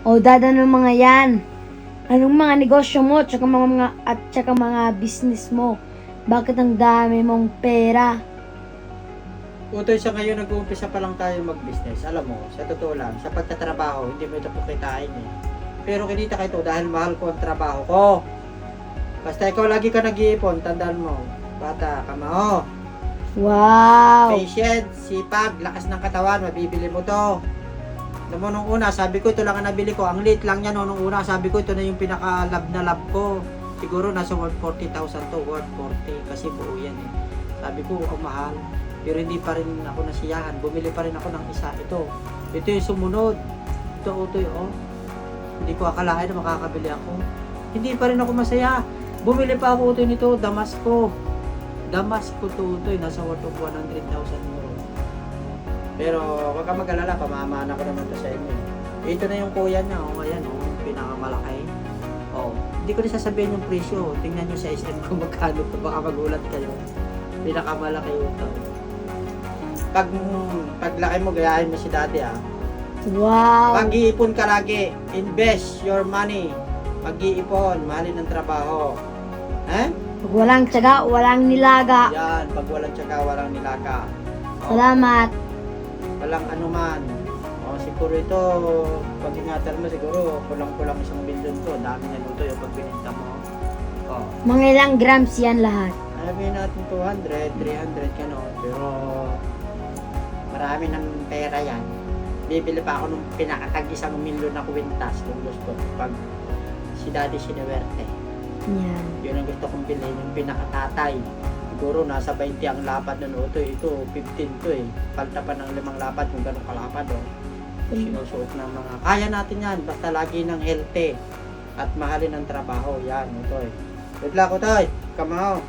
O dada ng mga yan. Anong mga negosyo mo tsaka mga business mo? Bakit ang dami mong pera? Utoy, sa ngayon nag-uumpisa pa lang tayo mag-business. Alam mo, sa totoo lang, sa pagtatrabaho, hindi mo ito pukitain eh. Pero kinita ka ito dahil mahal ko ang trabaho ko. Basta ikaw lagi ka nag-iipon, tandaan mo. Bata, kamao. Wow! Patience, sipag, lakas ng katawan, mabibili mo to. Alam mo, nung una, sabi ko ito lang ang nabili ko. Ang late lang yan, nung una, sabi ko ito na yung pinaka-lab na lab ko. Siguro nasa worth 40,000 to, worth 40, kasi buo yan eh. Sabi ko, ang mahal. Pero hindi pa rin ako nasiyahan. Bumili pa rin ako ng isa. Ito yung sumunod. Ito, utoy, oh. Hindi ko akalain na makakabili ako. Hindi pa rin ako masaya. Bumili pa ako utoy nito, Damasco. Damasco to utoy, nasa worth of 100,000 euro. Pero wag ka mag-alala, pamamana ko naman to sa inyo. Ito na yung kuya niya, oh, ayan, oh, pinakamalaki. Oh, hindi ko rin sasabihin yung presyo. Tingnan nyo sa SM kung magkano to, baka magulat kayo. Pinakamalaki ito. Paglaki mo, gayahin mo si daddy ah. Wow! Mag-iipon ka lagi. Invest your money. Mag-iipon, mahalin ang trabaho. Eh? Pag walang tiyaga, walang nilaga. Yan, pag walang tiyaga, walang nilaga. Salamat. Walang anuman. O, siguro ito, pag ingatan mo, siguro, kulang-kulang 1 milyon to. Dami na luto yung pag bininta mo. O, Mga ilang grams yan lahat. alamin natin 200, 300 gano'n. Pero, marami ng pera yan. Bibili pa ako nung pinakatag 1 milyon na kwintas kung gusto. Pag si daddy sinewerte. Yan. Yun ang gusto kong bilhin, yung pinakatatay. Siguro nasa 20 ang lapad ng auto. Ito 15 to eh. Palta pa ng 5 lapad kung ganun kalapad oh. Sinusuot ng mga, kaya natin yan. Basta lagi ng healthy. At mahalin ang trabaho. Yan, ito eh. Good luck, Utoy. Come on.